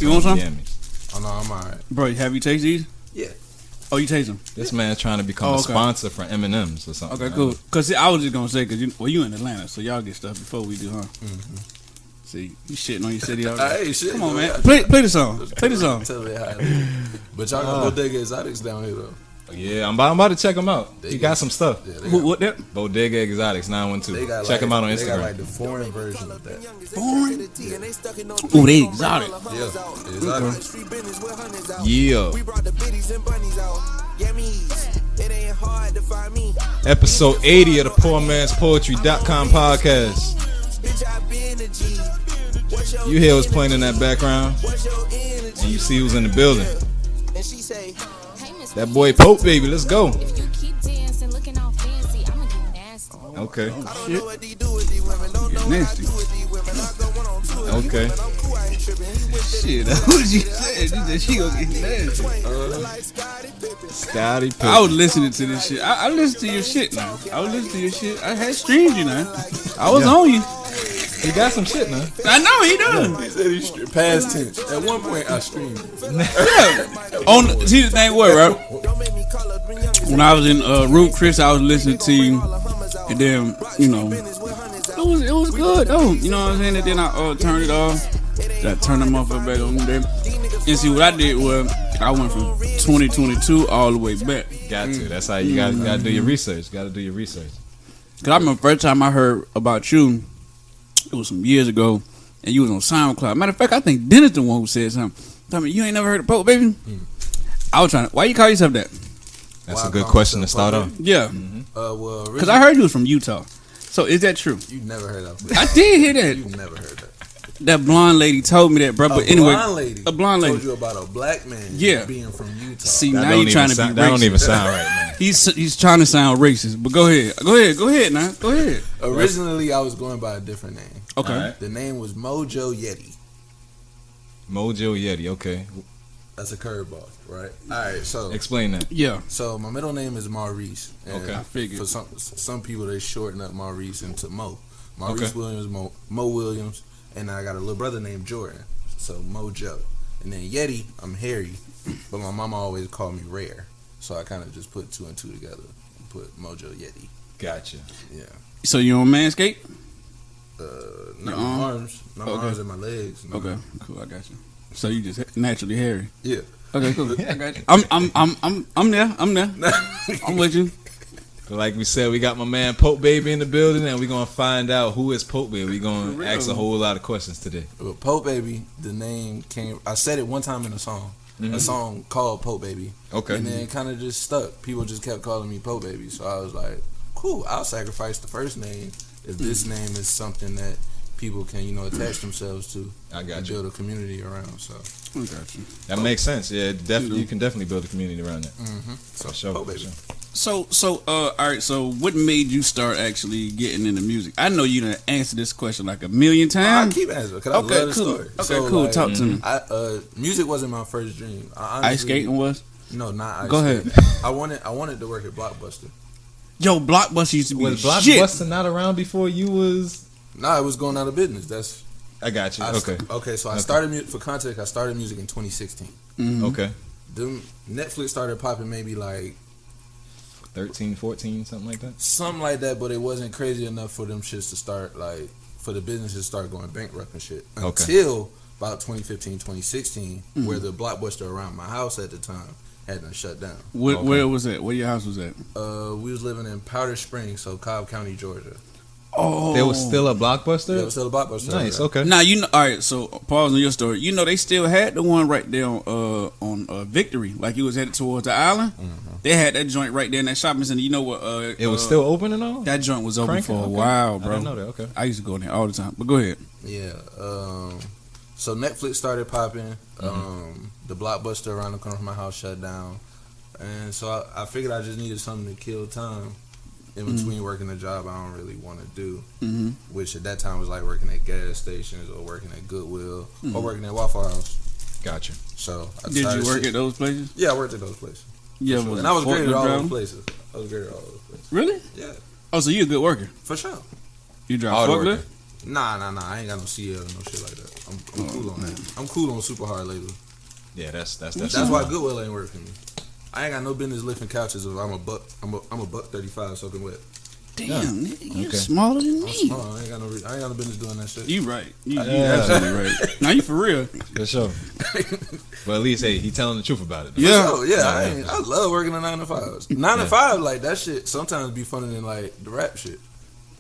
You want some? Oh no, I'm alright. Bro, have you tasted these? Yeah. Oh, you taste them? This man trying to become a sponsor for M&M's or something. Okay, cool. Because I was just going to say, because you in Atlanta, so y'all get stuff before we do, huh? Mm-hmm. See, you shitting on your city already. Hey, shit. Come on, man. Play the song. Play the song. Tell me how it is. But y'all got Bodega Exotics down here, though. Yeah, I'm about to check them out. He got some stuff. Yeah, what that? Bodega Exotics 912. Check them out on Instagram. They got like the foreign version of that. Foreign? Ooh, they exotic. Yeah, Episode 80 of the PoorMansPoetry.com podcast. You hear what's playing in that background, and you see who's in the building. That boy Pote Baby, let's go. Okay. Oh, shit. Get nasty. Okay. Shit, that's what you said. You said she gonna get nasty. Scotty Pippen. I was listening to this shit. I listened to your shit now. I was listening to your shit. I had streamed you now. I was on you. He got some shit now. I know he does. He said he's past tense. At one point, I streamed. Yeah. See the thing was, right? When I was in Root Chris, I was listening to you, and then it was good though. You know what I'm saying? And then I turned it off. I turned the motherfucker back on there. And see what I did was I went from 2022 all the way back. Got to. That's how you gotta do your research. Got to do your research. Cause I remember the first time I heard about you, it was some years ago, and you was on SoundCloud. Matter of fact, I think Dennis the one who said something. Tell me, you ain't never heard of Pote Baby? I was trying to. Why you call yourself that? That's a good question to start off. Yeah. Well, because I heard you was from Utah. So is that true? You never heard of that. I did hear that. You never heard that. That blonde lady told me that, bro. But anyway, a blonde lady told you about a black man. Yeah. Being from Utah. See, now you trying to be racist. That don't even sound right, man. He's trying to sound racist. But go ahead now. Go ahead. Originally, I was going by a different name. Okay. Right. The name was Mojo Yeti. Mojo Yeti. Okay. That's a curveball, right? All right. So explain that. Yeah. So my middle name is Maurice. Okay. I figured. For some people, they shorten up Maurice into Mo. Maurice Williams, Mo Williams. And I got a little brother named Jordan, so Mojo. And then Yeti, I'm Harry, but my mama always called me Rare, so I kind of just put two and two together and put Mojo Yeti. Gotcha. Yeah. So you on Manscaped? Not my arms, not my arms and my legs. No. Okay, cool. I got you. So you just naturally hairy. Yeah. Okay, cool. I got you. I'm there. I'm with you. Like we said, we got my man Pote Baby in the building, and we're going to find out who is Pote Baby. We're going to ask a whole lot of questions today. Well, Pote Baby, the name came... I said it one time in a song. A song called Pote Baby. Okay. And then it kind of just stuck. People just kept calling me Pote Baby. So I was like, cool, I'll sacrifice the first name if this name is something that people can, attach themselves to. I got and you. Build a community around, so... I got you. That makes sense. Yeah, definitely. You can definitely build a community around that. So, for sure. Pote Baby. So, all right. So, what made you start actually getting into music? I know you done answered this question like a million times. I keep answering because I love the story. Okay, cool. Talk to me. Music wasn't my first dream. Ice skating was? No, not ice. Go ahead. I wanted to work at Blockbuster. Yo, Blockbuster used to be Was shit. Blockbuster not around before you was? Nah, it was going out of business. I got you. Okay. So I started for context. I started music in 2016. Mm-hmm. Okay. Netflix started popping maybe like 13, 14, something like that? Something like that, but it wasn't crazy enough for them shits to start, like, for the businesses to start going bankrupt and shit. Until about 2015, 2016, where the Blockbuster around my house at the time had done shut down. Where was that? Where your house was at? We was living in Powder Springs, so Cobb County, Georgia. Oh. There was still a Blockbuster? There was still a Blockbuster. Nice, okay. Now, all right, so pause on your story. They still had the one right there on Victory, like you was headed towards the island. Mm-hmm. They had that joint right there in that shopping center. You know what? It was still open and all? That joint was open for a while, bro. I didn't know that, okay. I used to go in there all the time, but go ahead. Yeah, so Netflix started popping. The Blockbuster around the corner from my house shut down. And so I figured I just needed something to kill time in between working a job I don't really want to do, which at that time was like working at gas stations or working at Goodwill or working at Waffle House. Gotcha. So did you work at those places? Yeah, I worked at those places. Yeah, sure. And I was great at all those places. Really? Yeah. Oh, so you a good worker? For sure. You drive forklift? Nah. I ain't got no CL or no shit like that. I'm cool on that. I'm cool on super hard label. Yeah, that's why Goodwill ain't working for me. I ain't got no business lifting couches if I'm a buck 35 soaking wet. Damn, nigga, you smaller than me. I'm small. I ain't got no business doing that shit. You right. You absolutely right. Now you for real. For sure. But at least, hey, he telling the truth about it. Though. Yeah. I love working the 9 to 5s. 9 to 5, like that shit sometimes be funner than like the rap shit.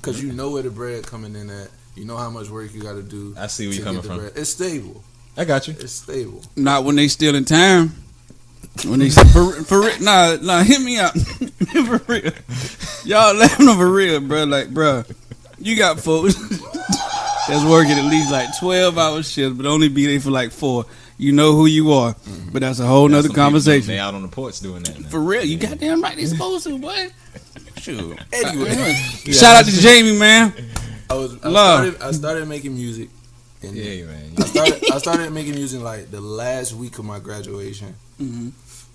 Cause you know where the bread coming in at. You know how much work you got to do. I see where you coming from. Bread. It's stable. I got you. It's stable. Not when they still in time. When they for real, nah, hit me out. For real. Y'all laughing over real, bro. Like, bro, you got folks that's working at least like 12-hour shifts, but only be there for like 4. You know who you are, but that's a whole nother conversation. They out on the porch doing that now. For real, you goddamn right. They supposed to, boy. Shoot. Anyway, Shout out to Jamie, man. I started making music. And yeah, man. I started making music like the last week of my graduation. Mm-hmm.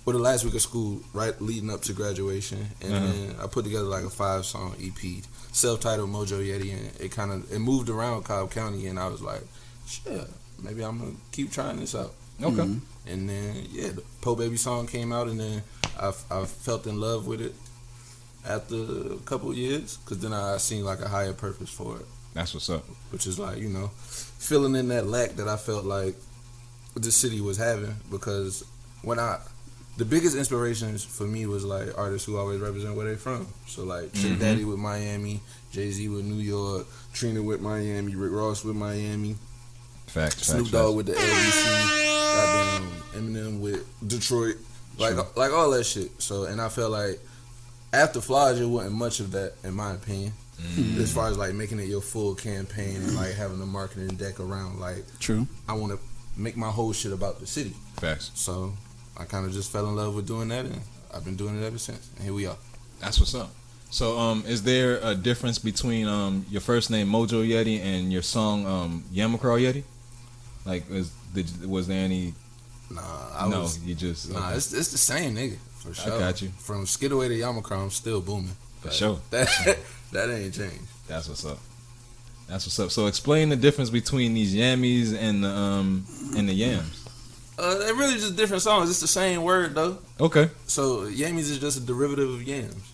Or the last week of school, right leading up to graduation, and then I put together like a 5-song EP, self-titled Mojo Yeti, and it moved around Cobb County, and I was like, shit, maybe I'm gonna keep trying this out. Okay. Mm-hmm. And then the Pote Baby song came out, and then I felt in love with it after a couple of years, because then I seen like a higher purpose for it. That's what's up. Which is like, filling in that lack that I felt like the city was having, because the biggest inspirations for me was like artists who always represent where they from. So like Trick Daddy with Miami, Jay-Z with New York, Trina with Miami, Rick Ross with Miami, Snoop Dogg with the LBC, goddamn Eminem with Detroit, like all that shit. So, and I felt like after Flage, it wasn't much of that in my opinion. As far as like making it your full campaign and like having a marketing deck around, like, true. I want to make my whole shit about the city. Facts. So I kind of just fell in love with doing that, and I've been doing it ever since. And here we are. That's what's up. So, is there a difference between your first name Mojo Yeti and your song Yamacraw Yeti? Like, was there any? Nah, it's the same nigga for sure. I got you. From Skidaway to Yamacraw, I'm still booming. For sure. That ain't changed. That's what's up. That's what's up. So, explain the difference between these yammies and the yams. They're really just different songs. It's the same word though. Okay. So Yammies is just a derivative of yams.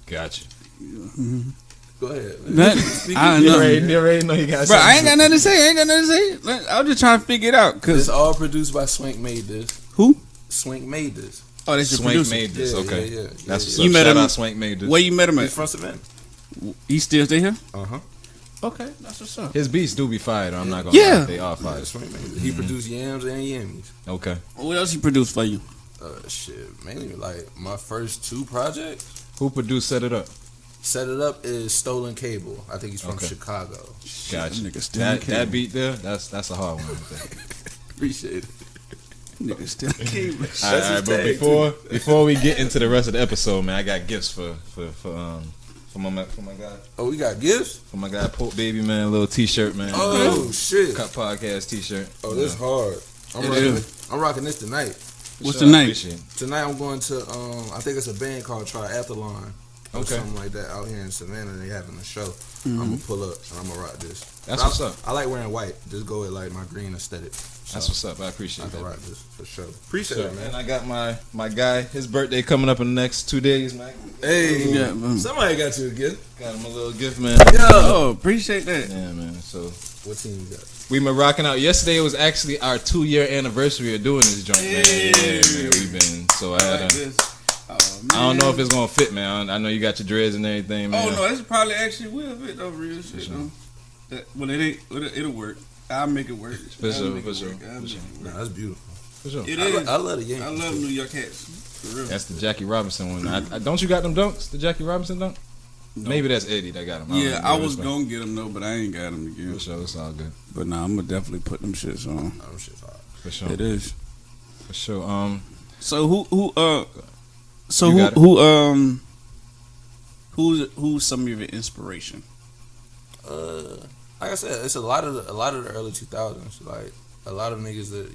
Gotcha. Mm-hmm. Go ahead. I know. You already know you got. Bro, I ain't got nothing to say. I was just trying to figure it out. It's all produced by Swank Made This. Who? Swank Made This. Oh, that's your Swank producer. Made This. Okay. Yeah. That's what's You up. met Shout him. out Swank Made This. Where you met him He's at? from Savannah. He still stay here? Uh-huh. Okay, that's what's up. His beats do be fired. I'm not gonna lie. They are fired. Swank Made This. He produced Yams and Yammies. Okay. What else he produced for you? Shit, mainly like my first 2 projects. Who produced Set It Up? Set It Up is Stolen Cable. I think he's from Chicago. Gotcha. Nigga That beat there, that's a hard one. Appreciate it. Nigga still cable. All right, but before we get into the rest of the episode, man, I got gifts for my guy. Oh, we got gifts? For my guy Pote Baby, man, a little t-shirt, man. Oh shit. Cut podcast t-shirt. Oh, this hard. I'm rocking this tonight. What's the name? Tonight I'm going to I think it's a band called Triathlon. Or Okay. something like that out here in Savannah. They having a show. I'm gonna pull up and I'm gonna rock this. That's what's up. I like wearing white. Just go with like my green aesthetic. So That's what's up. I appreciate I can that. rock this for sure. Appreciate it, man. And I got my guy, his birthday coming up in the next 2 days, man. Hey, Yeah, somebody got you a gift. Got him a little gift, man. Oh, appreciate that. Yeah, man. So What team you got? we've been rocking out. Yesterday was actually our 2-year anniversary of doing this joint, man. Yeah, man. We've been I had I don't know if it's gonna fit, man. I know you got your dreads and everything, man. Oh no, this probably actually will fit though, real shit. sure. Though. Well, it'll work. I'll make it work. For sure. Nah, that's beautiful. For sure. It is. I love the Yankees. I love New York hats. For real. That's the Jackie Robinson one. I don't you got them dunks? The Jackie Robinson dunk? No. Maybe that's Eddie that got them. Yeah, I was gonna get them though, but I ain't got them again. For sure, it's all good. But nah, I'm gonna definitely put them shits on. Oh, shit's hot. For sure. It is. For sure. So who's some of your inspiration? Like I said, it's a lot of the early 2000s. Like a lot of niggas that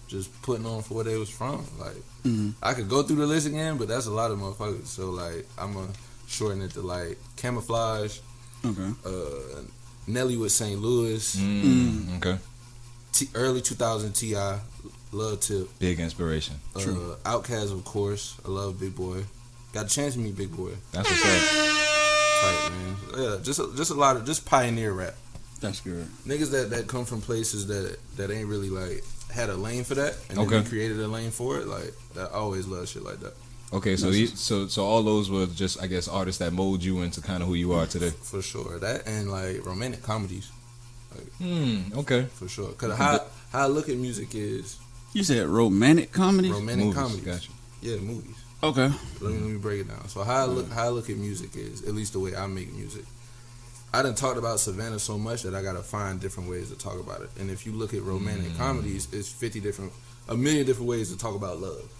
just putting on for where they was from. Like I could go through the list again, but that's a lot of motherfuckers. So like I'm gonna shorten it to like Camouflage. Okay. Nelly with St. Louis. Okay. Early 2000 T.I. Love Tip. Big inspiration. True. Outkast, of course. I love Big Boy. Got a chance to meet Big Boy. That's what's up. Tight, man. Yeah, just a lot of just pioneer rap. That's good. Niggas that come from places that ain't really like had a lane for that, and then they created a lane for it. Like I always love shit like that. Okay, so all those were just, I guess, artists that mold you into kind of who you are today. For sure, that and like romantic comedies. Like, okay. For sure, because how I look at music is. You said romantic comedies? Romantic comedies. Gotcha. Yeah, movies. Okay. Let me break it down. So how I look at music is, at least the way I make music. I done talked about Savannah so much that I gotta find different ways to talk about it. And if you look at romantic comedies, it's a million different ways to talk about love.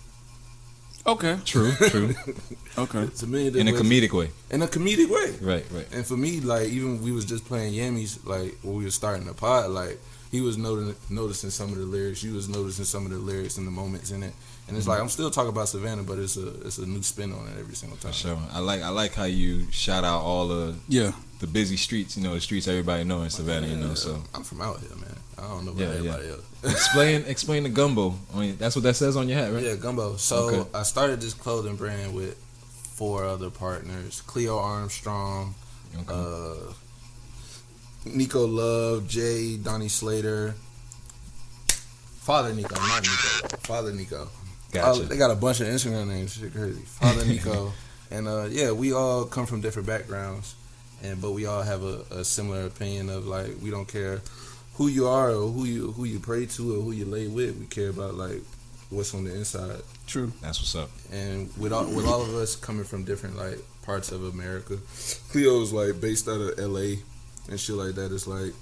Okay. True. Okay. It's a million In different a comedic way. In a comedic way. Right. And for me, like, even we was just playing Yammies, like, when we was starting the pod, like, he was noticing some of the lyrics. You was noticing some of the lyrics and the moments in it. And it's like, I'm still talking about Savannah, but it's a new spin on it every single time. For sure. I like how you shout out all the busy streets, the streets everybody know in Savannah, so. I'm from out here, man. I don't know about everybody else. Explain the Gumbo. That's what that says on your hat, right? Yeah, Gumbo. So I started this clothing brand with 4 other partners. Cleo Armstrong, Nico Love, Jay, Donnie Slater, Father Nico, not Nico Love, Father Nico. Gotcha. They got a bunch of Instagram names, shit crazy. Father Nico. And we all come from different backgrounds, but we all have a similar opinion of, like, we don't care who you are or who you pray to or who you lay with. We care about, like, what's on the inside. True. That's what's up. And with all of us coming from different, like, parts of America, Cleo's, like, based out of LA and shit like that.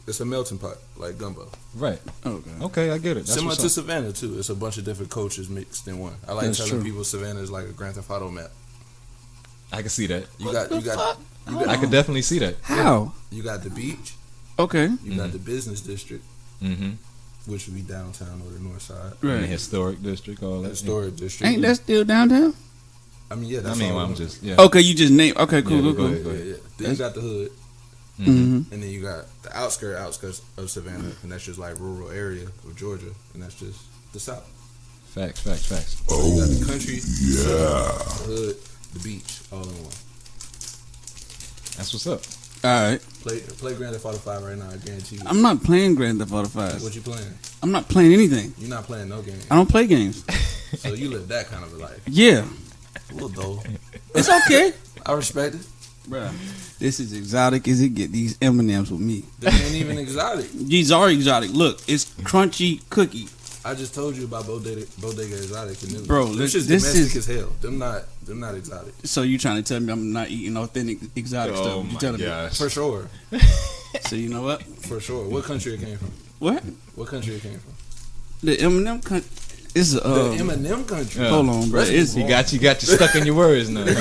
It's a melting pot, like Gumbo. Right. Okay, I get it. That's similar to Savannah too. It's a bunch of different cultures mixed in one. I like telling people Savannah is like a Grand Theft Auto map. I can see that. You got I could definitely see that. How? You got the beach. Okay. You got the business district. Mm-hmm. Which would be downtown or the north side. Right. And the historic district, all that. Historic district. Ain't that still downtown? I mean, yeah. That's I'm just Okay, you just name. Okay, cool. Go ahead. Then you got the hood. Mm-hmm. And then you got the outskirts of Savannah, and that's just like rural area of Georgia, and that's just the South. Facts. So you got the country, the hood, the beach, all in one. That's what's up. All right. Play Grand Theft Auto 5 right now, I guarantee you. I'm not playing Grand Theft Auto 5. What you playing? I'm not playing anything. You're not playing no games. I don't play games. So you live that kind of a life. Yeah. A little dull. It's okay. I respect it. Bruh, this is exotic as it get. These M&Ms with me. They ain't even exotic. These are exotic. Look, it's crunchy cookie. I just told you about Bodega Exotic. And bro, this is domestic as hell. Them not exotic. So you trying to tell me I'm not eating authentic exotic stuff? You telling me? For sure. So you know what? For sure. What country it came from? What? What country it came from? The M&M country. It's the M&M country. Hold on, bro. You got you stuck in your words now. Bro.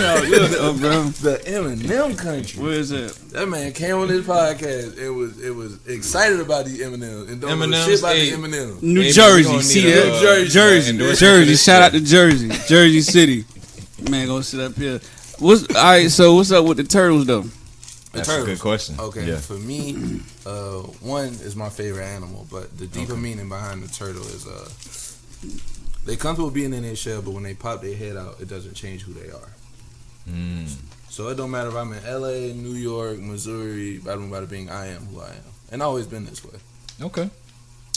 The M&M country. Where is it? That man came on this podcast and it was excited about the M&Ms and don't know shit about the M&Ms. New Jersey, see that? Jersey. Shout out to Jersey, Jersey City. Man, gonna sit up here. What's up with the turtles though? That's a good question. Okay, for me, one is my favorite animal, but the deeper meaning behind the turtle is they comfortable being in their shell, but when they pop their head out, it doesn't change who they are. So it don't matter if I'm in LA, New York, Missouri, bada bing, I am who I am, and always been this way. Okay.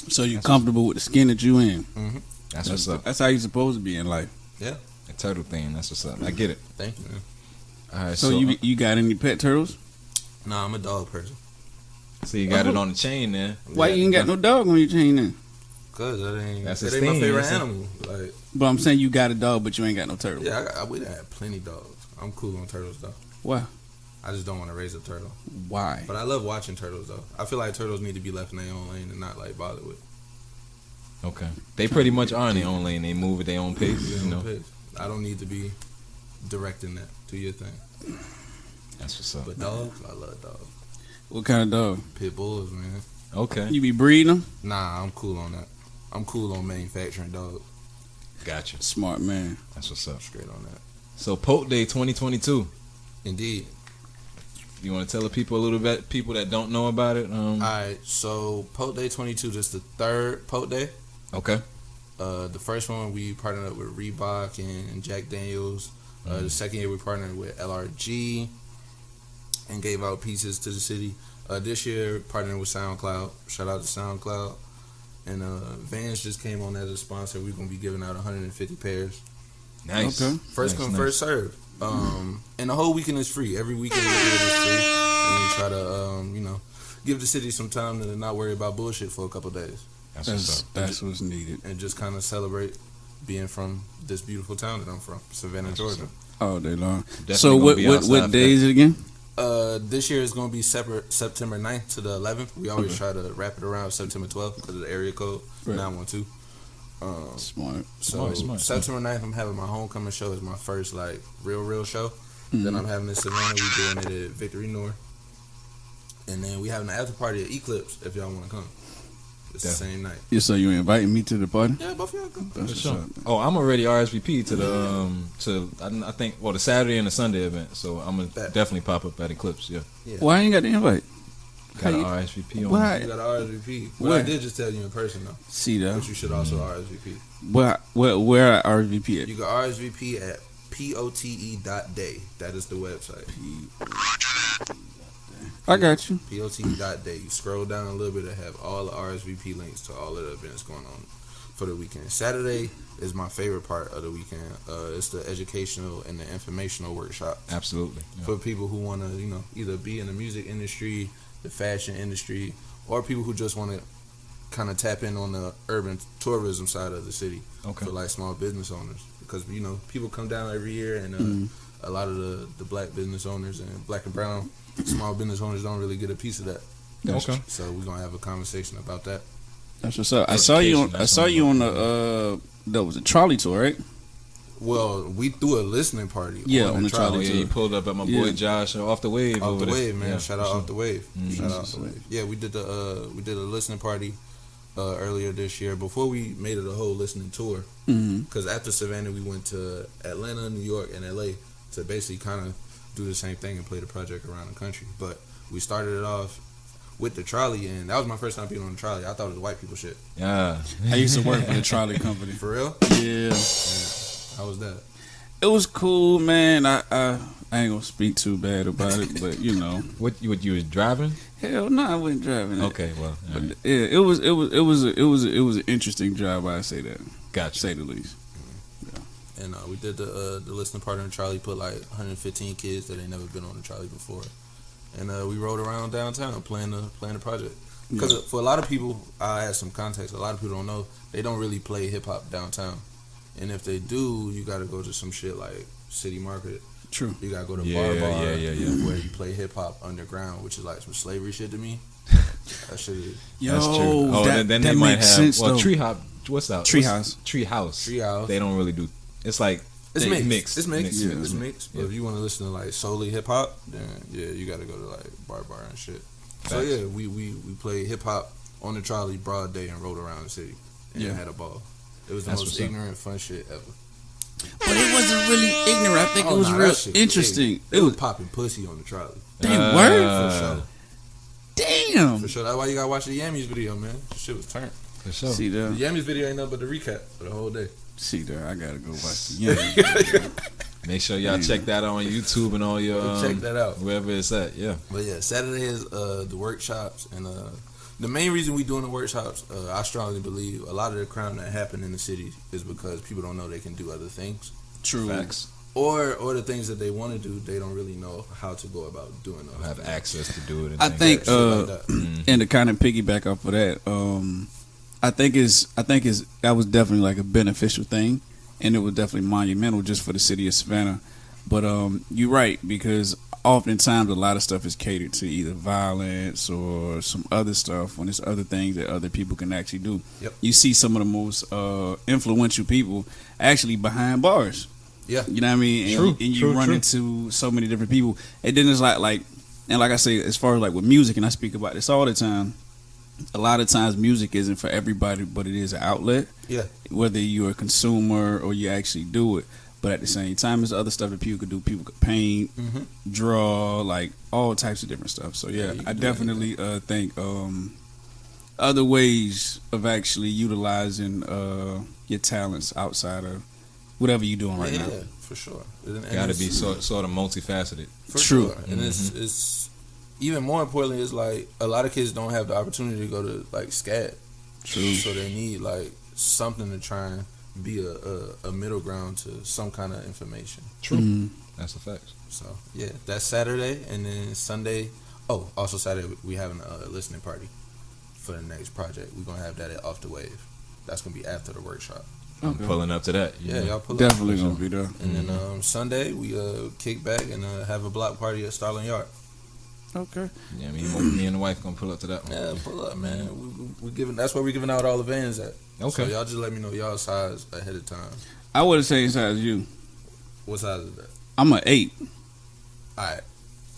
So you're comfortable with the skin that you in. Mm-hmm. That's what's up. That's how you're supposed to be in life. Yeah. A turtle thing. That's what's up. I get it. Thank you, man. All right. So you got any pet turtles? Nah, I'm a dog person. So you got it on the chain then. Why you ain't got no dog on your chain then? Cause that ain't my favorite animal. Like, but I'm saying you got a dog, but you ain't got no turtle. Yeah, we done had plenty dogs. I'm cool on turtles though. Why? I just don't want to raise a turtle. Why? But I love watching turtles though. I feel like turtles need to be left in their own lane and not like bothered with. Okay. They pretty much are in their own lane. They move at their own pace. I don't need to be directing that. Do your thing. That's what's up. But dogs, I love dogs. What kind of dog? Pit bulls, man. Okay. You be breeding them? Nah, I'm cool on that. I'm cool on manufacturing dogs. Gotcha. Smart man. That's what's up. Straight on that. So Pote Day 2022. Indeed. You want to tell the people a little bit, people that don't know about it? All right, so Pote Day 22, this is the third Pote Day. Okay. The first one we partnered up with Reebok and Jack Daniels. The second year we partnered with LRG and gave out pieces to the city. This year partnered with SoundCloud. Shout out to SoundCloud. And Vans just came on as a sponsor. We're gonna be giving out 150 pairs. Nice. Okay. First come, first serve. And the whole weekend is free. Every weekend we do it is free. And we try to, give the city some time to not worry about bullshit for a couple days. That's what's needed. And just kind of celebrate being from this beautiful town that I'm from, Savannah, Georgia. All day long. Definitely So what day is it again? This year is going to be September 9th to the 11th. We always try to wrap it around September 12th because of the area code 912. Smart. Smart. September 9th, I'm having my homecoming show. It's my first real show. Then I'm having in Savannah. We doing it at Victory North, and then we having an after party at Eclipse. If y'all want to come, it's the same night. Yeah, so you inviting me to the party? Yeah, both of y'all come. That's Sure. what's up. Oh, I'm already RSVP to the I think the Saturday and the Sunday event. So I'm gonna definitely pop up at Eclipse. Yeah. Why ain't got the invite? Got an RSVP on. Why? You got to RSVP. Well, I did just tell you in person though. See that? But you should also RSVP. Where I RSVP at? You can RSVP at pote.day. That is the website. I got you. pote.day. You scroll down a little bit and have all the RSVP links to all of the events going on for the weekend. Saturday is my favorite part of the weekend. It's the educational and the informational workshop. Absolutely. Yeah. For people who want to, either be in the music industry, the fashion industry, or people who just want to kind of tap in on the urban tourism side of the city for small business owners. Because, people come down every year and a lot of the black business owners and black and brown small business owners don't really get a piece of that. Okay. So we're going to have a conversation about that. That's what's up. I saw you on the that was a trolley tour, right? Well, we threw a listening party. Yeah, on the trolley tour. You pulled up at my boy Josh off the wave. Off over the there. wave, man. Yeah, Shout out off the wave. Shout out off the wave. Yeah, we did a listening party earlier this year before we made it a whole listening tour. Because after Savannah, we went to Atlanta, New York, and LA to basically kind of do the same thing and play the project around the country. But we started it off with the trolley, and that was my first time being on the trolley. I thought it was white people shit. Yeah. I used to work for the trolley company. For real? Yeah. How was that? It was cool, man. I ain't gonna speak too bad about it, but What you was driving? hell no, I wasn't driving it. Okay, well, But right. yeah, it was an interesting job. I say that. Gotcha. Say the least. And we did the listening party on the trolley, put 115 kids that ain't never been on the trolley before. And we rode around downtown playing the project. Because for a lot of people, I add some context, a lot of people don't know, they don't really play hip-hop downtown. And if they do, you got to go to some shit like City Market. True. You got to go to Yeah, Bar, yeah. where you play hip-hop underground, which is like some slavery shit to me. That shit is... Yo, That's true. Oh, that, then that they might makes have sense, well though. tree hop. What's that? Treehouse. Treehouse. They don't really do. It's like It's they mixed. It's mixed. Yeah. It's mixed. But if you want to listen to solely hip hop, then you got to go to Bar and shit. So Facts. yeah, we played hip hop on the trolley broad day and rode around the city and had a ball. It was the That's most what's up. ignorant fun shit ever. But it wasn't really ignorant. I think it was that real shit interesting. It was popping pussy on the trolley. They were. For sure. Damn. For sure. That's why you got to watch the Yammies video, man. The shit was turned. for sure. See The there. Yammies video ain't nothing but the recap for the whole day. See there. I gotta go watch the game. Make sure y'all check that out on YouTube and all your Check that out. wherever it's at. Yeah. But yeah, Saturday is the workshops, and the main reason we doing the workshops, I strongly believe a lot of the crime that happened in the city is because people don't know they can do other things, True. Facts. or the things that they want to do, they don't really know how to go about doing those. Have things. access to do it. And I things think, Shit like that. and to kind of piggyback off of that, I think that was definitely like a beneficial thing, and it was definitely monumental just for the city of Savannah. But you're right, because oftentimes a lot of stuff is catered to either violence or some other stuff when it's other things that other people can actually do. Yep. You see some of the most influential people actually behind bars. Yeah. You know what I mean? And, True, and you true, run true. into so many different people. And then it's like I say, as far as like with music, and I speak about this all the time, a lot of times music isn't for everybody, but it is an outlet. Yeah. Whether you're a consumer or you actually do it. But at the same time, there's other stuff that people could do. People could paint, draw, like all types of different stuff. So yeah, I definitely think other ways of actually utilizing your talents outside of whatever you're doing right now. Yeah, for sure. Got to be sort of multifaceted. For sure. And it's even more importantly, it's like a lot of kids don't have the opportunity to go to like SCAD. True. So they need like something to try and be a middle ground to some kind of information. True. That's a fact. So yeah, that's Saturday, and then Sunday. Oh, also Saturday we having a listening party for the next project. We're gonna have that at Off the Wave. That's gonna be after the workshop. I'm pulling up to that. Yeah, y'all pull definitely up. Gonna be there. And then Sunday we kick back and have a block party at Starling Yard. Okay. Yeah, me and the wife gonna pull up to that one. Yeah, pull up, man. We giving. That's where we giving out all the vans at. Okay. So y'all just let me know y'all size ahead of time. I would have same size as you. What size is that? I'm an 8. All right.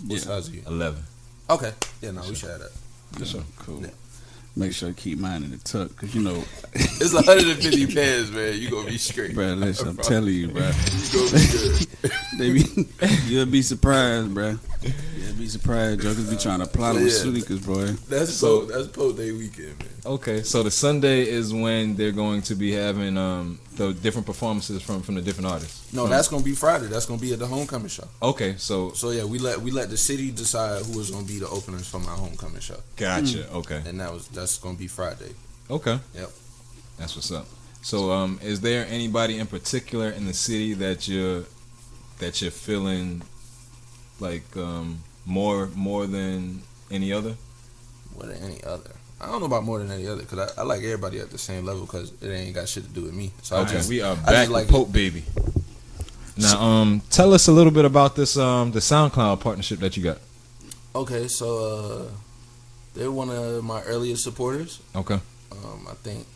What size are you? 11. Okay. Yeah, no, we should have that. For sure. Cool. Yeah. Make sure to keep mine in the tuck, because, you know. It's 150 pairs, man. You going to be straight. Bro, listen, I'm telling you, bro. You going to be good. You'll be surprised, bro. You'll be surprised. Jokers be trying to plot on sleekers, boy. That's Pote Day Weekend, man. Okay, so the Sunday is when they're going to be having the different performances from the different artists. No, that's going to be Friday. That's going to be at the homecoming show. Okay, so yeah, we let the city decide who was going to be the openers for my homecoming show. Gotcha. Okay, and that's going to be Friday. Okay. Yep. That's what's up. So is there anybody in particular in the city that you're feeling like more than any other? More than any other. I don't know about more than any other, because I like everybody at the same level, because it ain't got shit to do with me. So okay, we are back with Pote Baby. Now, tell us a little bit about this the SoundCloud partnership that you got. Okay, so they're one of my earliest supporters. Okay. I think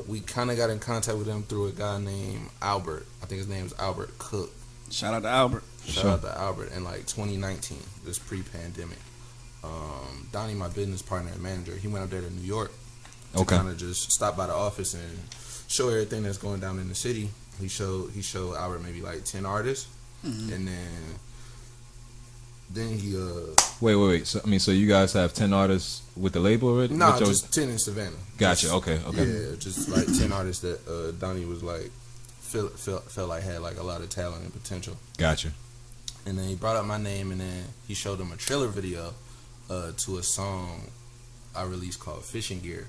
we kind of got in contact with them through a guy named Albert. I think his name is Albert Cook. Shout out to Albert. Shout out to Albert in like 2019, this pre-pandemic. Donnie, my business partner and manager, he went up there to New York to kind of just stop by the office and show everything that's going down in the city. He showed Albert maybe like 10 artists, and then he wait. So you guys have 10 artists with the label already? No, just 10 in Savannah. Gotcha. Okay. Yeah, just like 10 artists that Donnie was like felt like had like a lot of talent and potential. Gotcha. And then he brought up my name, and then he showed him a trailer video to a song I released called Fishing Gear.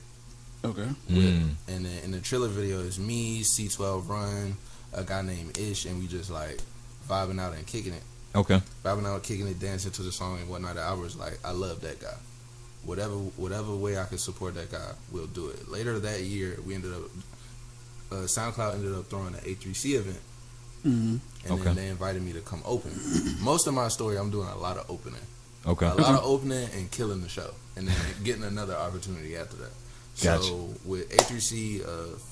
Okay. And then in the trailer video is me, C12 Run, a guy named Ish, and we just like vibing out and kicking it. Okay. Vibing out, kicking it, dancing to the song and whatnot. I was like, I love that guy. Whatever way I could support that guy, we'll do it. Later that year, we ended up SoundCloud ended up throwing an A3C event. And then they invited me to come open. Most of my story, I'm doing a lot of opening. Okay. A lot of opening and killing the show, and then getting another opportunity after that. Gotcha. So with A3C,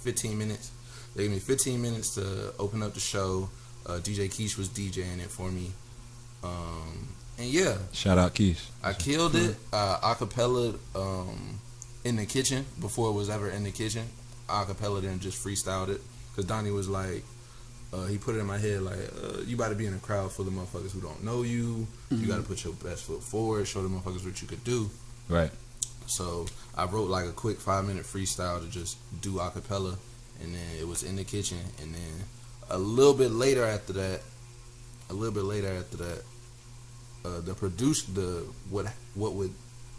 15 minutes. They gave me 15 minutes to open up the show. DJ Keish was DJing it for me. And yeah. Shout out Keish. I killed it. Acapella in the kitchen before it was ever in the kitchen. Acapella then just freestyled it. Because Donnie was like, he put it in my head like, you about to be in a crowd full of motherfuckers who don't know you. You got to put your best foot forward, show the motherfuckers what you could do. Right. So I wrote like a quick 5-minute freestyle to just do acapella, and then it was in the kitchen. And then a little bit later after that, what would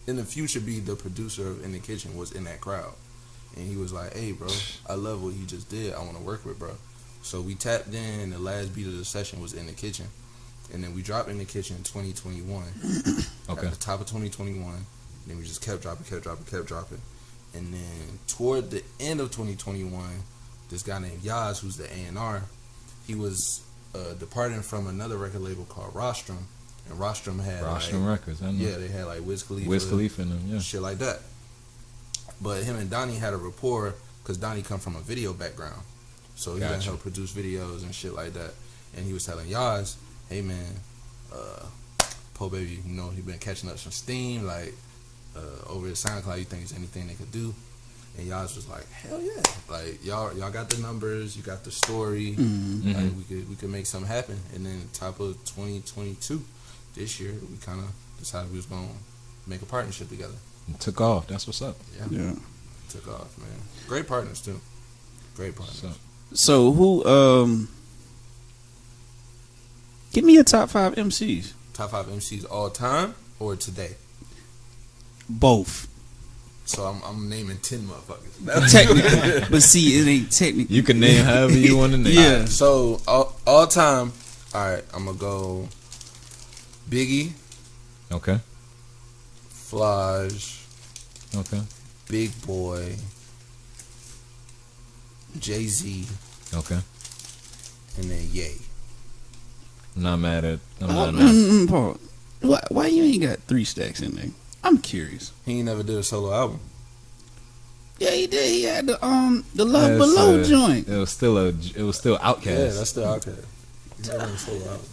in the future be the producer of In the Kitchen was in that crowd, and he was like, "Hey, bro, I love what he just did. I want to work with bro." So we tapped in, and the last beat of the session was In the Kitchen, and then we dropped In the Kitchen in 2021. Okay. At the top of 2021, then we just kept dropping, and then toward the end of 2021, this guy named Yaz, who's the A&R, he was departing from another record label called Rostrum, and Rostrum had Records. I know. Yeah, they had like Wiz Khalifa in them, yeah, shit like that. But him and Donnie had a rapport because Donnie come from a video background, so he let help produce videos and shit like that. And he was telling Yaz, "Hey man, Pote Baby, he been catching up some steam like over his SoundCloud. You think there's anything they could do?" and y'all was like, hell yeah, like y'all got the numbers, you got the story, Mm-hmm. like we could make something happen. And then top of 2022, this year we kind of decided we was gonna make a partnership together. It took off. That's what's up. Yeah. Took off, man. Great partners too. Great partners. So who? Give me your top 5 MCs. Top 5 MCs all time or today? Both. So I'm naming 10 motherfuckers. Technically, but see, it ain't technically. You can name however you want to name. Yeah. Right, so all time. All right, I'm gonna go Biggie, Okay. Flaj, Okay. Big Boy, Jay-Z, Okay. and then Ye. I'm not mad at. I'm not mad. Paul, why you ain't got 3 stacks in there? I'm curious. He ain't never did a solo album. Yeah, he did. He had the Love That's, Below joint. It was still Outkast. Yeah, that's still out there. He never did a solo album.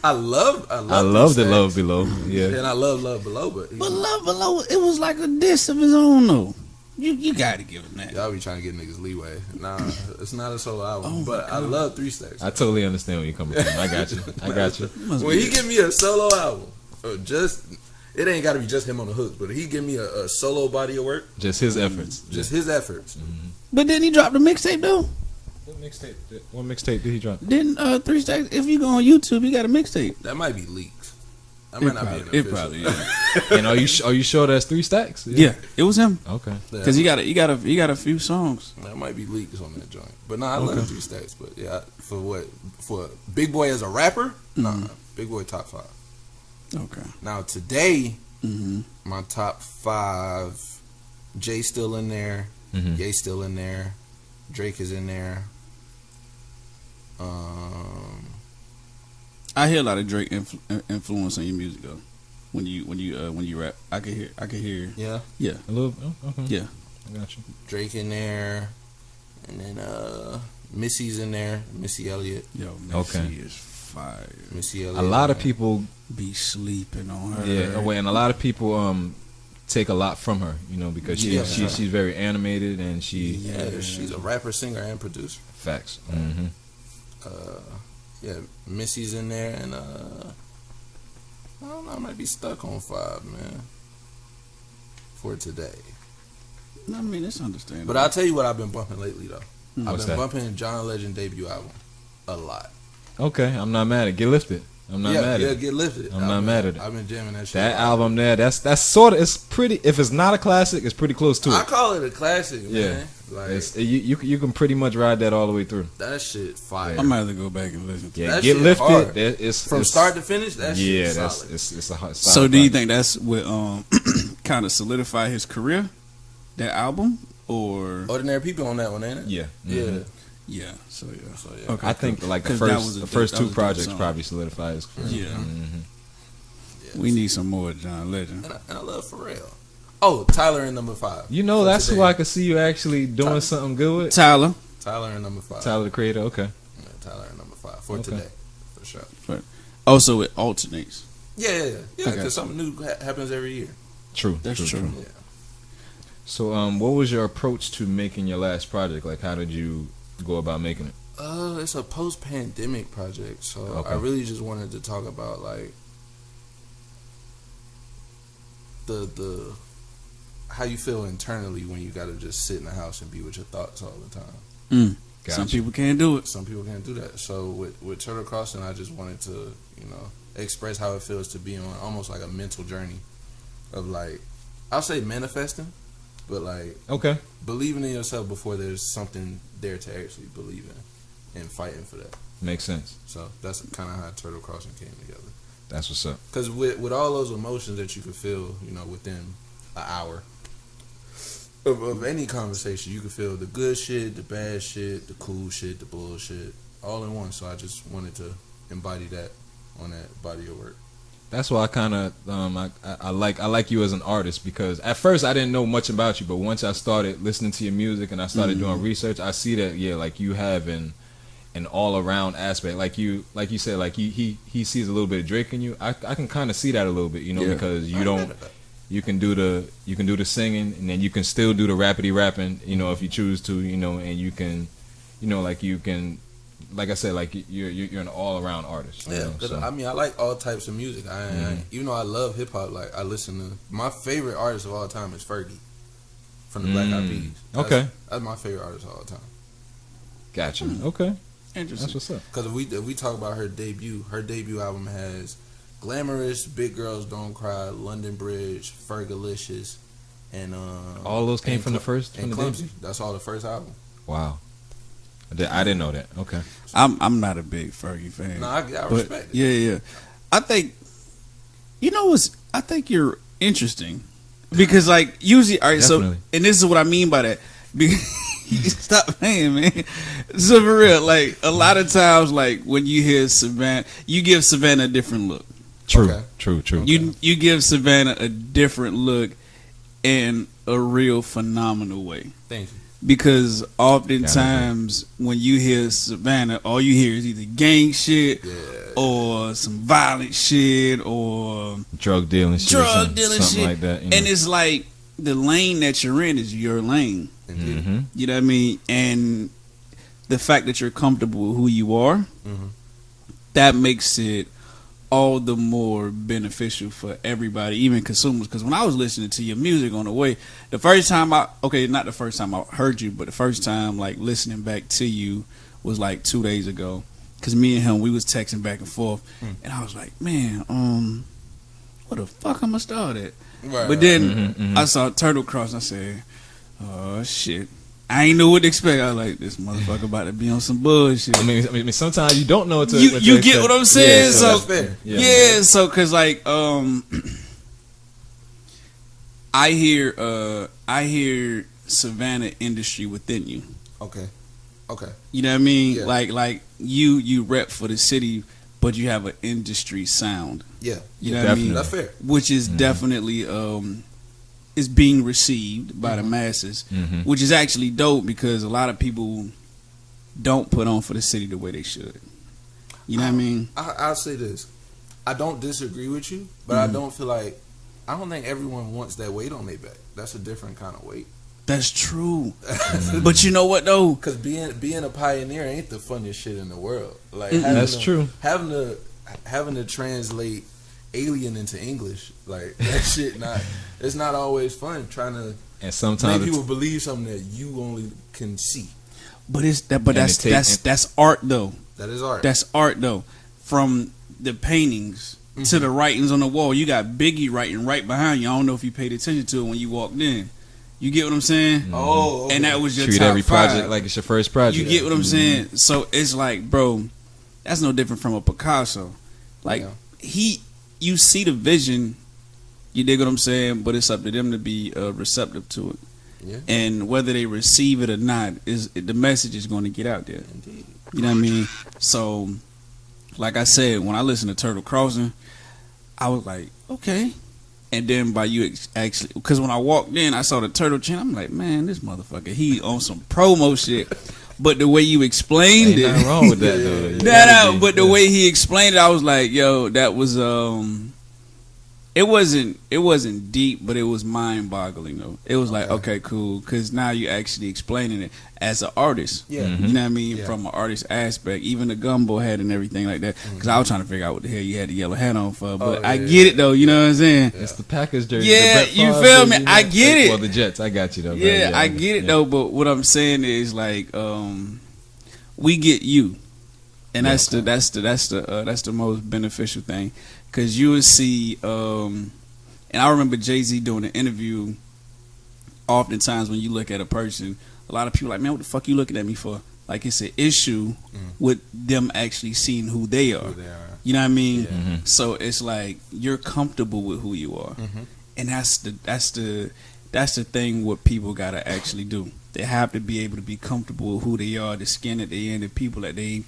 I love the Love Below. Yeah. And I love Below, but But Love Below, it was like a diss of his own though. You got to give him that. y'all be trying to get niggas leeway. Nah, it's not a solo album. Oh, but I love 3 Stacks. I totally understand where you're coming from. I got you. When he give me a solo album, or just it ain't got to be just him on the hooks, but he give me a solo body of work, Just his efforts. just his efforts. But then he dropped a mixtape though. What mixtape did he drop? Didn't 3 stacks? If you go on YouTube, he got a mixtape. That might be leaks. That might not be an It official. probably is. And are you sure that's 3 stacks? Yeah, it was him. Okay. Cause he got a few songs. That might be leaks on that joint. But nah, I love 3 Stacks. But yeah, for Big Boy as a rapper, nah, Big Boy top 5. Okay. Now today, Mm-hmm. my top 5, Jay still in there, Mhm. Ye still in there, Drake is in there. I hear a lot of Drake influence on your music though. When you rap, I can hear. Yeah, A little. Oh, okay. Yeah. I got you. Drake in there, and then Missy's in there, Missy Elliott. Yo, Okay. Missy is fire. Missy A Elliott. lot of people. Be sleeping on her. Yeah. And a lot of people take a lot from her. You know, because she's very animated and she. Yeah, she's a rapper, singer, and producer. Facts. Mm-hmm. Yeah, Missy's in there, and I don't know, I might be stuck on 5, man, for today. I mean, it's understandable. But I'll tell you what I've been bumping lately, though. I've What's been that? bumping John Legend debut album a lot. Okay, I'm not mad at it. Get Lifted. I'm not mad at it. Get lifted. I'm not mad at it. I've been jamming that shit. That a lot. album there, that's sort of, it's pretty. If it's not a classic, it's pretty close to I it. call it a classic, man. Yeah. Like You can pretty much ride that all the way through. that shit fire. I might have to go back and listen to Yeah, That Get shit Lifted. hard. It's From start to finish. That shit yeah, is that's solid. it's a hard. So do you think that's what kind of solidify his career? That album or Ordinary People on that one, ain't it? Yeah, Yeah. mhm. yeah? So yeah. So yeah. Okay. I think like the 'Cause that was first a the first that 2 was a dope projects song. probably solidify his career. Yeah. Mhm. Yeah. We need some more John Legend. And I love Pharrell. Oh, Tyler in number 5. You know, For that's today. who I could see you actually doing something good with. Tyler. Tyler in number 5. Tyler the Creator. Okay. Yeah, Tyler in number 5 for Okay. today, for sure. Also, it alternates. Yeah, because Okay. something new happens every year. True. That's true. Yeah. So, what was your approach to making your last project? Like, how did you go about making it? It's a post-pandemic project, so Okay. I really just wanted to talk about like the how you feel internally when you got to just sit in the house and be with your thoughts all the time. Gotcha. Some people can't do it. Some people can't do that. So with Turtle Crossing, I just wanted to express how it feels to be on almost like a mental journey of like I'll say manifesting, but like Okay. believing in yourself before there's something there to actually believe in and fighting for that. Makes sense. So that's kind of how Turtle Crossing came together. That's what's up. Because with all those emotions that you could feel, within an hour of any conversation, you could feel the good shit, the bad shit, the cool shit, the bullshit, all in one. So I just wanted to embody that on that body of work. That's why I kind of I like you as an artist, because at first I didn't know much about you, but once I started listening to your music and I started doing research, I see that like you have an all around aspect, like you said, like he sees a little bit of Drake in you. I can kind of see that a little bit, Yeah. because you you can do the singing, and then you can still do the rapidy rapping, you know, if you choose to, you know, and you can, you know, like I said, like you're an all around artist. Yeah, know, so. I mean, I like all types of music. Even though I love hip hop, like I listen to my favorite artist of all time is Fergie from the Black Eyed Peas. That's my favorite artist of all time. Gotcha. Okay. Interesting. That's what's up. Because if we talk about her debut album has Glamorous, Big Girls Don't Cry, London Bridge, Fergalicious, and all those came from the first and Clumsy. That's all the first album. Wow. I didn't know that. Okay. I'm not a big Fergie fan. No, I respect it. Yeah. I think, you know what's, I think you're interesting. Because like usually, all right, Definitely. so, and this is what I mean by that. Stop playing, man. So for real, like a lot of times, like when you hear Savannah, you give Savannah a different look. True. Okay. True. You give Savannah a different look in a real phenomenal way. Thank you. Because oftentimes when you hear Savannah, all you hear is either gang shit or some violent shit or drug dealing shit, something like that. You know? And it's like the lane that you're in is your lane. Mm-hmm. You know what I mean? And the fact that you're comfortable with who you are, that makes it all the more beneficial for everybody, even consumers. Because when I was listening to your music on the way, the first time not the first time I heard you, but the first time like listening back to you was like 2 days ago. Because me and him, we was texting back and forth, and I was like, man, what the fuck I'ma start at? Right, but then I saw Turtle Cross and I said, oh shit. I ain't know what to expect. I was like, this motherfucker about to be on some bullshit. I mean, sometimes you don't know what to. You get what I'm saying? Yeah, so that's fair. Yeah, so cause like I hear Savannah industry within you. Okay. You know what I mean? Yeah. Like you rep for the city, but you have an industry sound. Yeah. You know what I mean? That's fair. Which is definitely is being received by the masses, which is actually dope because a lot of people don't put on for the city the way they should. You know what I mean? I'll say this. I don't disagree with you, but I don't think everyone wants that weight on their back. That's a different kind of weight. That's true. But you know what though? Because being a pioneer ain't the funniest shit in the world. Like that's true. Having to translate alien into English, like that shit it's not always fun trying to and sometimes make people believe something that you only can see. But that's art though. That is art. That's art though. From the paintings to the writings on the wall, you got Biggie writing right behind you. I don't know if you paid attention to it when you walked in. You get what I'm saying? Oh, okay. And that was your treat top every project 5. like it's your first project. You get what I'm saying? So it's like, bro, that's no different from a Picasso. Like you see the vision, you dig what I'm saying? But it's up to them to be receptive to it. Yeah. And whether they receive it or not, the message is going to get out there. Indeed. You know what I mean? So, like I said, when I listened to Turtle Crossing, I was like, okay. And then by you actually, because when I walked in, I saw the turtle chin. I'm like, man, this motherfucker, he on some promo shit. But the way you explained it, nothing wrong with that though. But the way he explained it, I was like, yo, that was it wasn't deep, but it was mind boggling though. It was like, okay, cool, because now you actually explaining it as an artist. Yeah. You know what I mean? From an artist aspect, even the Gumbo hat and everything like that. Because I was trying to figure out what the hell you had the yellow hat on for, but I get it though. You know what I'm saying? It's the Packers jersey. Yeah, you feel me? I get it. Well, the Jets, I got you though. Yeah, I get it though. But what I'm saying is like, we get you, and that's the most beneficial thing. Because you would see, and I remember Jay-Z doing an interview. Oftentimes, when you look at a person, a lot of people are like, man, what the fuck you looking at me for? Like, it's an issue with them actually seeing who they are. You know what I mean? Yeah. So it's like you're comfortable with who you are, and that's the thing. What people gotta actually do. They have to be able to be comfortable with who they are, the skin that they in, the people that they.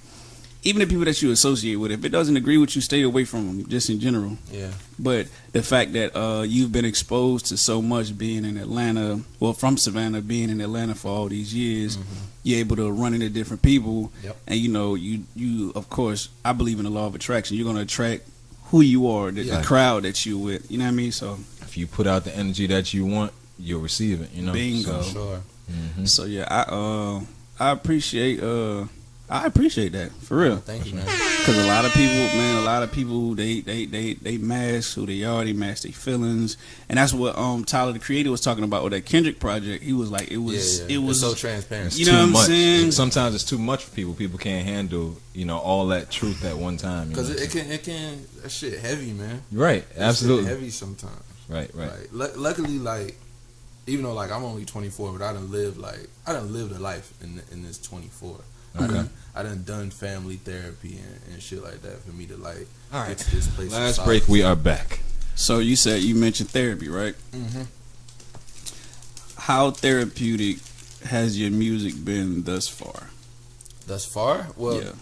Even the people that you associate with, if it doesn't agree with you, stay away from them, just in general. Yeah. But the fact that you've been exposed to so much being in Atlanta, well, from Savannah, being in Atlanta for all these years, you're able to run into different people. Yep. And, you of course, I believe in the law of attraction. You're going to attract who you are, the crowd that you're with. You know what I mean? So if you put out the energy that you want, you'll receive it. You know. Bingo. So, Sure. So yeah, I appreciate that for real. Thank you, man. Because a lot of people, they mask who they are, they mask their feelings, and that's what Tyler the Creator was talking about with that Kendrick project. He was like, it was It's so transparent. it's You know too what I'm much. saying? Sometimes it's too much for people. People can't handle, all that truth at one time. Because it can that shit heavy, man. Right, That absolutely. shit heavy sometimes. Right. Like, luckily, like, even though like I'm only 24, but I done lived a life in this 24. Okay. I done family therapy and shit like that for me to like All right. get to this place. Last break, we are back. So you mentioned therapy, right? Mm-hmm. How therapeutic has your music been thus far? Thus far, well, yeah.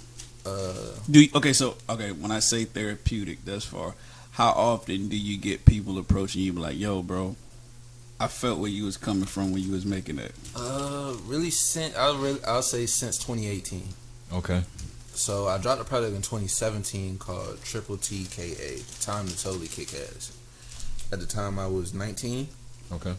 When I say therapeutic thus far, how often do you get people approaching you like, yo, bro, I felt where you was coming from when you was making that? really I'll say since 2018. Okay. So I dropped a project in 2017 called Triple TKA, Time to Totally Kick Ass. At the time I was 19. Okay.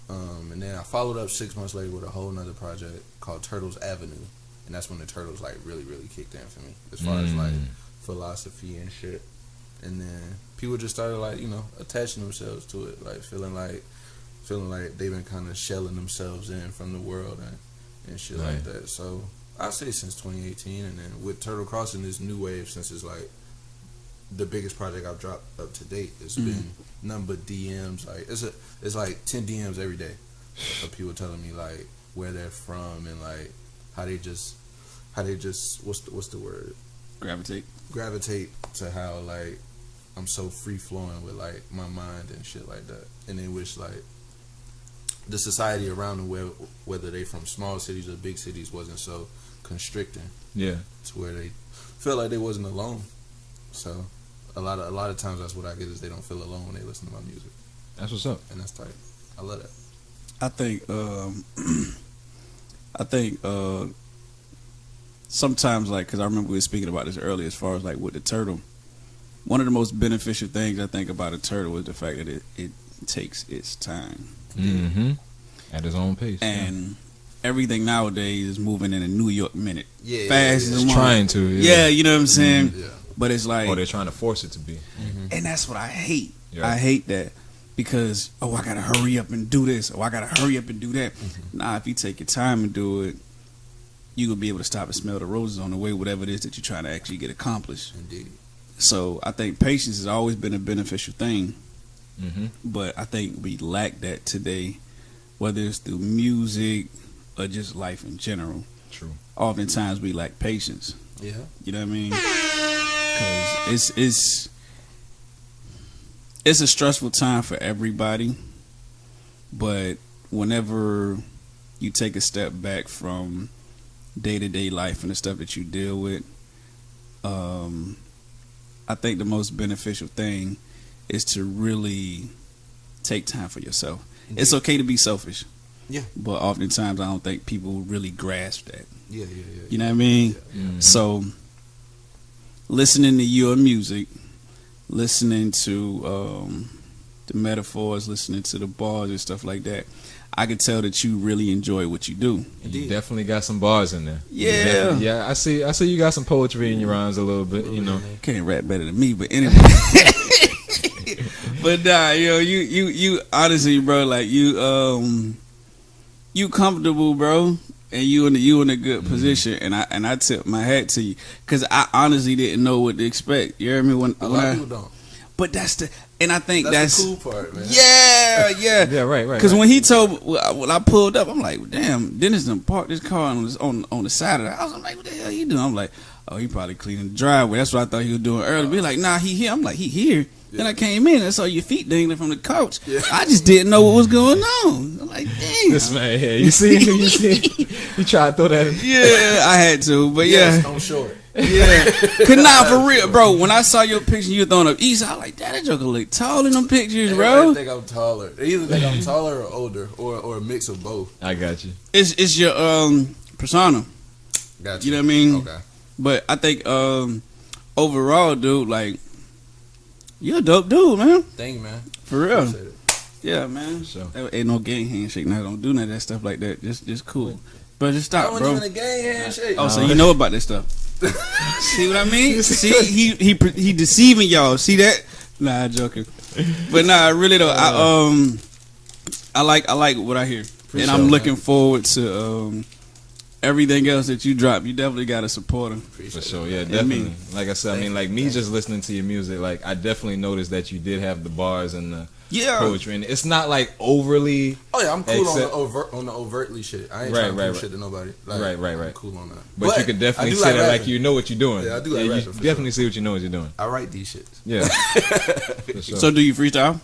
And then I followed up 6 months later with a whole nother project called Turtles Avenue. And that's when the Turtles like really, really kicked in for me. As far as like philosophy and shit. And then people just started like, attaching themselves to it. Like feeling like they've been kind of shelling themselves in from the world and shit like that. So I'd say since 2018, and then with Turtle Crossing, this new wave, since it's like the biggest project I've dropped up to date, it's been nothing but DMs. Like it's like 10 DMs every day of people telling me like where they're from and like how they just what's the word, gravitate to how like I'm so free flowing with like my mind and shit like that, and they wish like the society around them, whether they from small cities or big cities, wasn't so constricting. Yeah. To where they felt like they wasn't alone. So a lot of times that's what I get is they don't feel alone when they listen to my music. That's what's up. And that's tight. I love that. I think sometimes, like, because I remember we were speaking about this earlier, as far as like with the turtle, one of the most beneficial things I think about a turtle is the fact that it takes its time. Mm-hmm. At his own pace. And everything nowadays is moving in a New York minute. Yeah. Fast as It's trying to. Yeah, you know what I'm saying? Yeah. But it's like, Or they're trying to force it to be. and that's what I hate. Yeah. I hate that because, I gotta hurry up and do this. I gotta hurry up and do that. Nah, if you take your time and do it, you gonna be able to stop and smell the roses on the way, whatever it is that you're trying to actually get accomplished. Indeed. So I think patience has always been a beneficial thing. Mm-hmm. But I think we lack that today, whether it's through music or just life in general. True. Oftentimes we lack patience. Yeah. You know what I mean? Because it's a stressful time for everybody. But whenever you take a step back from day-to-day life and the stuff that you deal with, I think the most beneficial thing is to really take time for yourself. Indeed. It's okay to be selfish. Yeah. But oftentimes I don't think people really grasp that. Yeah. You know what I mean? Yeah. Mm-hmm. So listening to your music, listening to the metaphors, listening to the bars and stuff like that, I can tell that you really enjoy what you do. You definitely got some bars in there. Yeah. Yeah, I see you got some poetry in your rhymes a little bit, Can't rap better than me, but anyway. But nah, you honestly, bro, like you comfortable, bro, and you in a good position, and I tip my hat to you because I honestly didn't know what to expect. You hear me? When A lot of people don't. But and I think that's the cool part, man. Yeah. Yeah, right. Because when he told when I pulled up, I'm like, damn, Dennis done parked this car on the side of the house. I'm like, what the hell you doing? I'm like, oh, he probably cleaning the driveway. That's what I thought he was doing earlier. Be like, nah, he here. I'm like, he here. Yeah. Then I came in and saw your feet dangling from the couch. Yeah. I just didn't know what was going on. I'm like, damn. this man here, you see, you try to throw that. Yeah, I had to, but Yes, yeah. I'm short. Yeah. Cause nah, for real, bro. When I saw your picture, you were throwing up east. I was like, that joker look tall in them pictures, bro. Everybody think I'm taller. They either think I'm taller or older, or a mix of both. I got you. It's your persona. Got You know what I mean? Okay. But I think overall, dude, like, you're a dope dude, man. Thank you, man. For real. Appreciate it. Yeah, man. Sure. Ain't no gang handshake. Now don't do none of that stuff like that. Just cool. But just That stop, wasn't bro. even a gang handshake. Oh, so you know about this stuff? See what I mean? See, he deceiving y'all. See that? Nah, joking. But nah, really though, I like what I hear, and I'm looking forward to everything else that you drop. You definitely got to support him. For sure, yeah, definitely. Like I said, I mean, like me just listening to your music, like I definitely noticed that you did have the bars and the poetry, and it's not like overly. Oh yeah, I'm cool on the overtly shit. I ain't trying to prove shit to nobody. Like, right. I'm cool on that. But you could definitely say that like you know what you're doing. Yeah, I do like rapping. You definitely see what you know what you're doing. I write these shits. Yeah. For sure. So do you freestyle?